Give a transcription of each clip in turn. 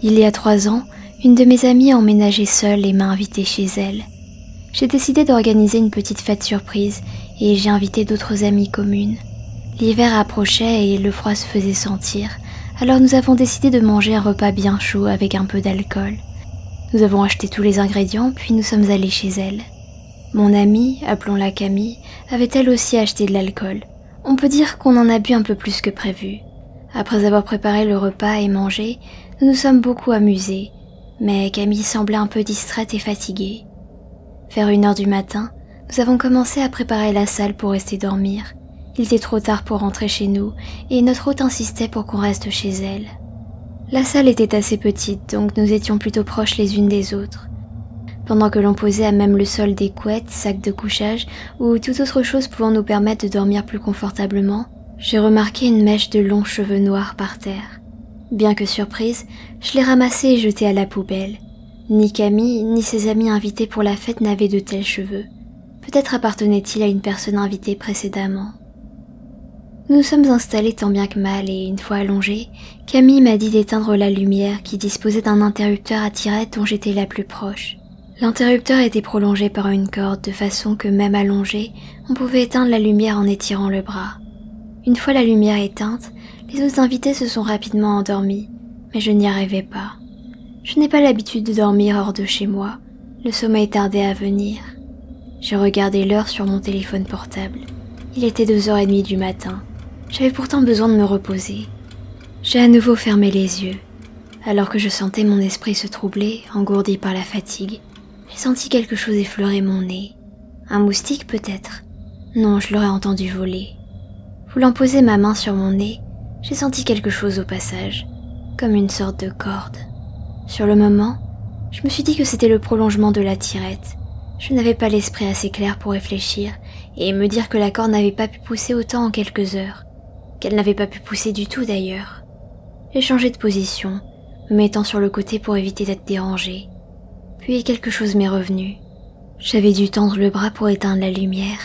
Il y a 3 ans, une de mes amies a emménagé seule et m'a invitée chez elle. J'ai décidé d'organiser une petite fête surprise et j'ai invité d'autres amies communes. L'hiver approchait et le froid se faisait sentir, alors nous avons décidé de manger un repas bien chaud avec un peu d'alcool. Nous avons acheté tous les ingrédients puis nous sommes allés chez elle. Mon amie, appelons-la Camille, avait elle aussi acheté de l'alcool. On peut dire qu'on en a bu un peu plus que prévu. Après avoir préparé le repas et mangé, nous nous sommes beaucoup amusés, mais Camille semblait un peu distraite et fatiguée. Vers 1h du matin, nous avons commencé à préparer la salle pour rester dormir. Il était trop tard pour rentrer chez nous et notre hôte insistait pour qu'on reste chez elle. La salle était assez petite, donc nous étions plutôt proches les unes des autres. Pendant que l'on posait à même le sol des couettes, sacs de couchage ou toute autre chose pouvant nous permettre de dormir plus confortablement, j'ai remarqué une mèche de longs cheveux noirs par terre. Bien que surprise, je l'ai ramassée et jetée à la poubelle. Ni Camille, ni ses amis invités pour la fête n'avaient de tels cheveux. Peut-être appartenait-il à une personne invitée précédemment. Nous nous sommes installés tant bien que mal et une fois allongés, Camille m'a dit d'éteindre la lumière qui disposait d'un interrupteur à tirette dont j'étais la plus proche. L'interrupteur était prolongé par une corde de façon que même allongé, on pouvait éteindre la lumière en étirant le bras. Une fois la lumière éteinte, les autres invités se sont rapidement endormis, mais je n'y arrivais pas. Je n'ai pas l'habitude de dormir hors de chez moi, le sommeil tardait à venir. J'ai regardé l'heure sur mon téléphone portable. Il était 2h30 du matin. J'avais pourtant besoin de me reposer. J'ai à nouveau fermé les yeux. Alors que je sentais mon esprit se troubler, engourdi par la fatigue, j'ai senti quelque chose effleurer mon nez. Un moustique peut-être? Non, je l'aurais entendu voler. Voulant poser ma main sur mon nez, j'ai senti quelque chose au passage, comme une sorte de corde. Sur le moment, je me suis dit que c'était le prolongement de la tirette. Je n'avais pas l'esprit assez clair pour réfléchir et me dire que la corde n'avait pas pu pousser autant en quelques heures, qu'elle n'avait pas pu pousser du tout d'ailleurs. J'ai changé de position, me mettant sur le côté pour éviter d'être dérangée. Puis quelque chose m'est revenu. J'avais dû tendre le bras pour éteindre la lumière.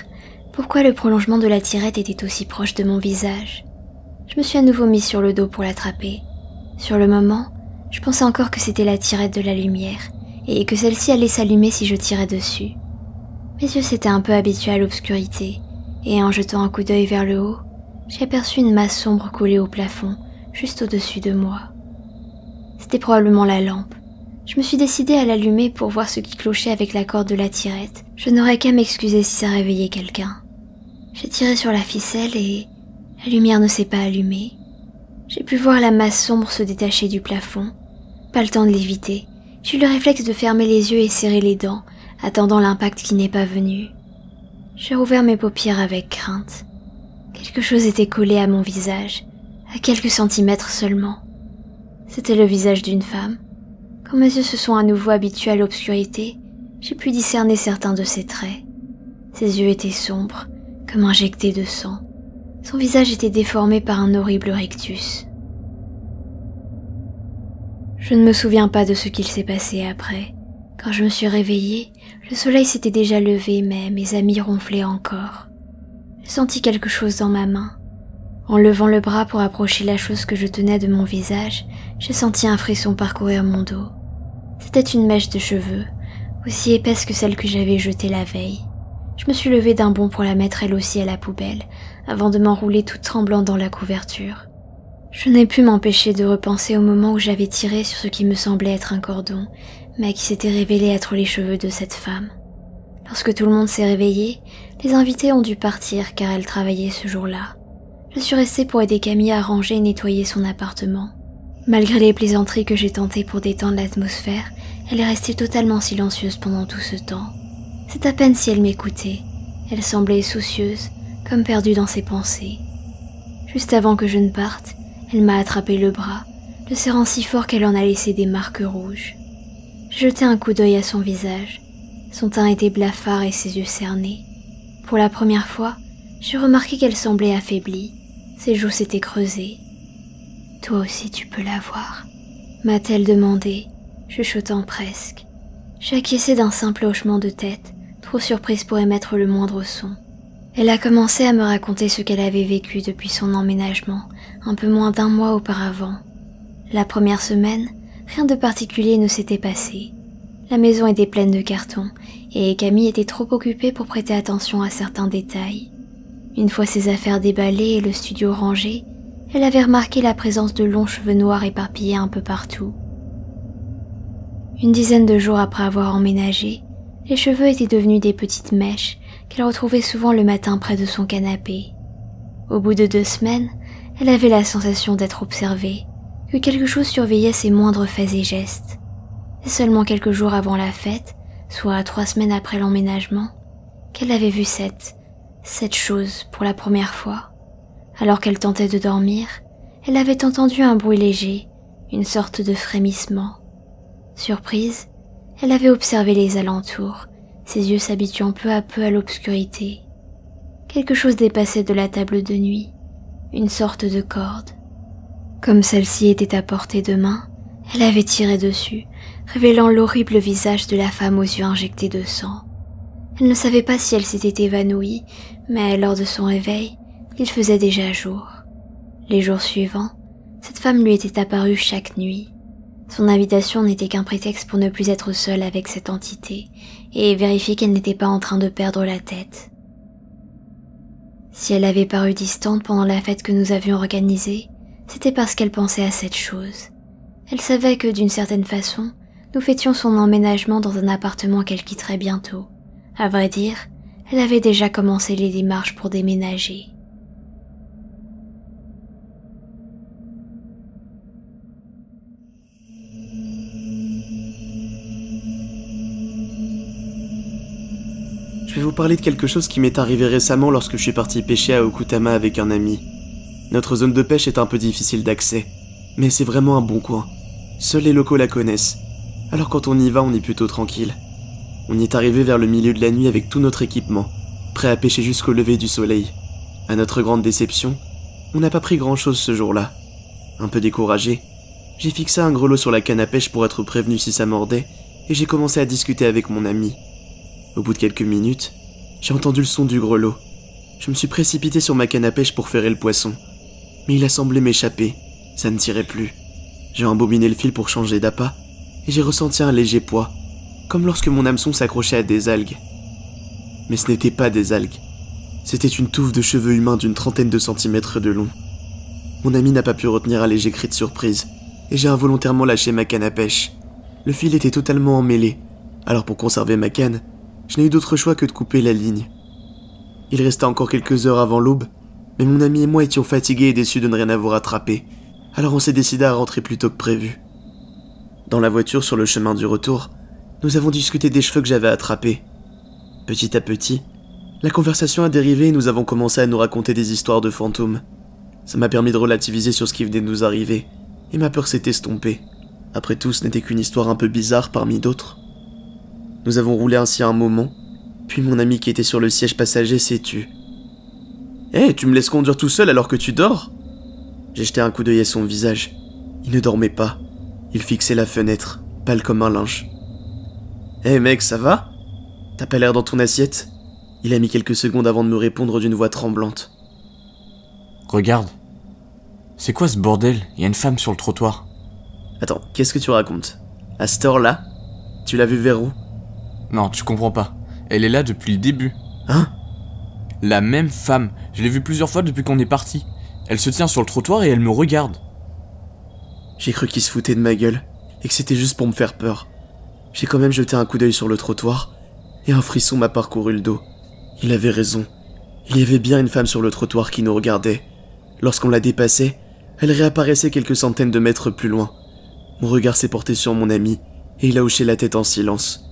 Pourquoi le prolongement de la tirette était aussi proche de mon visage? Je me suis à nouveau mise sur le dos pour l'attraper. Sur le moment, je pensais encore que c'était la tirette de la lumière et que celle-ci allait s'allumer si je tirais dessus. Mes yeux s'étaient un peu habitués à l'obscurité et en jetant un coup d'œil vers le haut, j'ai aperçu une masse sombre collée au plafond, juste au-dessus de moi. C'était probablement la lampe. Je me suis décidée à l'allumer pour voir ce qui clochait avec la corde de la tirette. Je n'aurais qu'à m'excuser si ça réveillait quelqu'un. J'ai tiré sur la ficelle et la lumière ne s'est pas allumée. J'ai pu voir la masse sombre se détacher du plafond. Pas le temps de l'éviter. J'ai eu le réflexe de fermer les yeux et serrer les dents, attendant l'impact qui n'est pas venu. J'ai rouvert mes paupières avec crainte. Quelque chose était collé à mon visage, à quelques centimètres seulement. C'était le visage d'une femme. Quand mes yeux se sont à nouveau habitués à l'obscurité, j'ai pu discerner certains de ses traits. Ses yeux étaient sombres, comme injectés de sang. Son visage était déformé par un horrible rictus. Je ne me souviens pas de ce qu'il s'est passé après. Quand je me suis réveillée, le soleil s'était déjà levé, mais mes amis ronflaient encore. J'ai senti quelque chose dans ma main. En levant le bras pour approcher la chose que je tenais de mon visage, j'ai senti un frisson parcourir mon dos. C'était une mèche de cheveux, aussi épaisse que celle que j'avais jetée la veille. Je me suis levée d'un bond pour la mettre elle aussi à la poubelle, avant de m'enrouler toute tremblante dans la couverture. Je n'ai pu m'empêcher de repenser au moment où j'avais tiré sur ce qui me semblait être un cordon, mais qui s'était révélé être les cheveux de cette femme. Lorsque tout le monde s'est réveillé, les invités ont dû partir car elle travaillait ce jour-là. Je suis restée pour aider Camille à ranger et nettoyer son appartement. Malgré les plaisanteries que j'ai tentées pour détendre l'atmosphère, elle est restée totalement silencieuse pendant tout ce temps. C'est à peine si elle m'écoutait. Elle semblait soucieuse, comme perdue dans ses pensées. Juste avant que je ne parte, elle m'a attrapé le bras, le serrant si fort qu'elle en a laissé des marques rouges. J'ai jeté un coup d'œil à son visage. Son teint était blafard et ses yeux cernés. Pour la première fois, j'ai remarqué qu'elle semblait affaiblie. Ses joues s'étaient creusées. « Toi aussi tu peux la voir », m'a-t-elle demandé, chuchotant presque. J'ai acquiescé d'un simple hochement de tête, trop surprise pour émettre le moindre son. Elle a commencé à me raconter ce qu'elle avait vécu depuis son emménagement, un peu moins d'1 mois auparavant. La première semaine, Rien de particulier ne s'était passé. La maison était pleine de cartons, et Camille était trop occupée pour prêter attention à certains détails. Une fois ses affaires déballées et le studio rangé, elle avait remarqué la présence de longs cheveux noirs éparpillés un peu partout. Une dizaine de jours après avoir emménagé, les cheveux étaient devenus des petites mèches qu'elle retrouvait souvent le matin près de son canapé. Au bout de 2 semaines, elle avait la sensation d'être observée, que quelque chose surveillait ses moindres faits et gestes. C'est seulement quelques jours avant la fête, soit 3 semaines après l'emménagement, qu'elle avait vu cette chose pour la première fois. Alors qu'elle tentait de dormir, elle avait entendu un bruit léger, une sorte de frémissement. Surprise, elle avait observé les alentours, ses yeux s'habituant peu à peu à l'obscurité. Quelque chose dépassait de la table de nuit, une sorte de corde. Comme celle-ci était à portée de main, elle avait tiré dessus, révélant l'horrible visage de la femme aux yeux injectés de sang. Elle ne savait pas si elle s'était évanouie, mais lors de son réveil, il faisait déjà jour. Les jours suivants, cette femme lui était apparue chaque nuit. Son invitation n'était qu'un prétexte pour ne plus être seule avec cette entité et vérifier qu'elle n'était pas en train de perdre la tête. Si elle avait paru distante pendant la fête que nous avions organisée, c'était parce qu'elle pensait à cette chose. Elle savait que, d'une certaine façon, nous fêtions son emménagement dans un appartement qu'elle quitterait bientôt. À vrai dire, elle avait déjà commencé les démarches pour déménager. Je vais vous parler de quelque chose qui m'est arrivé récemment lorsque je suis parti pêcher à Okutama avec un ami. Notre zone de pêche est un peu difficile d'accès, mais c'est vraiment un bon coin. Seuls les locaux la connaissent, alors quand on y va, on est plutôt tranquille. On y est arrivé vers le milieu de la nuit avec tout notre équipement, prêt à pêcher jusqu'au lever du soleil. À notre grande déception, on n'a pas pris grand-chose ce jour-là. Un peu découragé, j'ai fixé un grelot sur la canne à pêche pour être prévenu si ça mordait, et j'ai commencé à discuter avec mon ami. Au bout de quelques minutes, j'ai entendu le son du grelot. Je me suis précipité sur ma canne à pêche pour ferrer le poisson. Mais il a semblé m'échapper, ça ne tirait plus. J'ai embobiné le fil pour changer d'appât, et j'ai ressenti un léger poids, comme lorsque mon hameçon s'accrochait à des algues. Mais ce n'était pas des algues. C'était une touffe de cheveux humains d'une 30aine de centimètres de long. Mon ami n'a pas pu retenir un léger cri de surprise, et j'ai involontairement lâché ma canne à pêche. Le fil était totalement emmêlé, alors pour conserver ma canne, je n'ai eu d'autre choix que de couper la ligne. Il restait encore quelques heures avant l'aube, mais mon ami et moi étions fatigués et déçus de ne rien avoir attrapé, alors on s'est décidé à rentrer plus tôt que prévu. Dans la voiture sur le chemin du retour, nous avons discuté des cheveux que j'avais attrapés. Petit à petit, la conversation a dérivé et nous avons commencé à nous raconter des histoires de fantômes. Ça m'a permis de relativiser sur ce qui venait de nous arriver, et ma peur s'est estompée. Après tout, ce n'était qu'une histoire un peu bizarre parmi d'autres. Nous avons roulé ainsi un moment, puis mon ami qui était sur le siège passager s'est tu. « Hé, tu me laisses conduire tout seul alors que tu dors ?» J'ai jeté un coup d'œil à son visage. Il ne dormait pas. Il fixait la fenêtre, pâle comme un linge. « Hé mec, ça va ? T'as pas l'air dans ton assiette ?» Il a mis quelques secondes avant de me répondre d'une voix tremblante. « Regarde. C'est quoi ce bordel ? Il y a une femme sur le trottoir. » « Attends, qu'est-ce que tu racontes ? À cette heure-là ? Tu l'as vue vers où ? » Non, tu comprends pas. Elle est là depuis le début. Hein ? La même femme. Je l'ai vue plusieurs fois depuis qu'on est parti. Elle se tient sur le trottoir et elle me regarde. J'ai cru qu'il se foutait de ma gueule et que c'était juste pour me faire peur. J'ai quand même jeté un coup d'œil sur le trottoir et un frisson m'a parcouru le dos. Il avait raison. Il y avait bien une femme sur le trottoir qui nous regardait. Lorsqu'on la dépassait, elle réapparaissait quelques centaines de mètres plus loin. Mon regard s'est porté sur mon ami et il a hoché la tête en silence.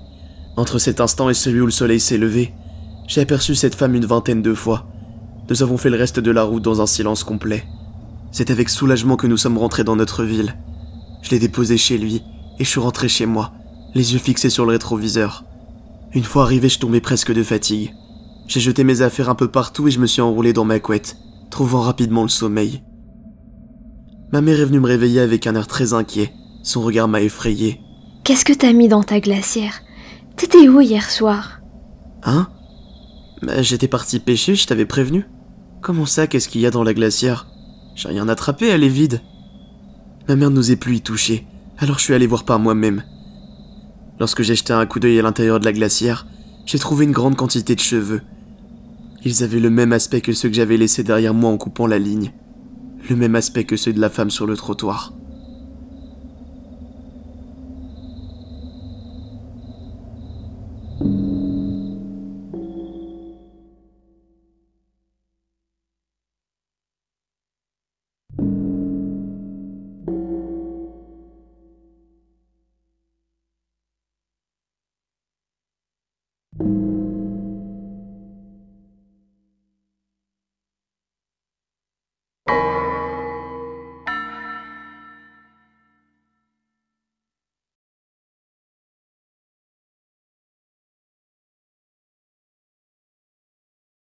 Entre cet instant et celui où le soleil s'est levé, j'ai aperçu cette femme une 20aine de fois. Nous avons fait le reste de la route dans un silence complet. C'est avec soulagement que nous sommes rentrés dans notre ville. Je l'ai déposé chez lui et je suis rentré chez moi, les yeux fixés sur le rétroviseur. Une fois arrivé, je tombais presque de fatigue. J'ai jeté mes affaires un peu partout et je me suis enroulé dans ma couette, trouvant rapidement le sommeil. Ma mère est venue me réveiller avec un air très inquiet. Son regard m'a effrayé. « Qu'est-ce que t'as mis dans ta glacière ? T'étais où hier soir ?» Hein ? Bah, j'étais parti pêcher, je t'avais prévenu. Comment ça, qu'est-ce qu'il y a dans la glacière ? J'ai rien attrapé, elle est vide. Ma mère n'osait plus y toucher, Alors je suis allé voir par moi-même. Lorsque j'ai jeté un coup d'œil à l'intérieur de la glacière, j'ai trouvé une grande quantité de cheveux. Ils avaient le même aspect que ceux que j'avais laissés derrière moi en coupant la ligne. Le même aspect que ceux de la femme sur le trottoir.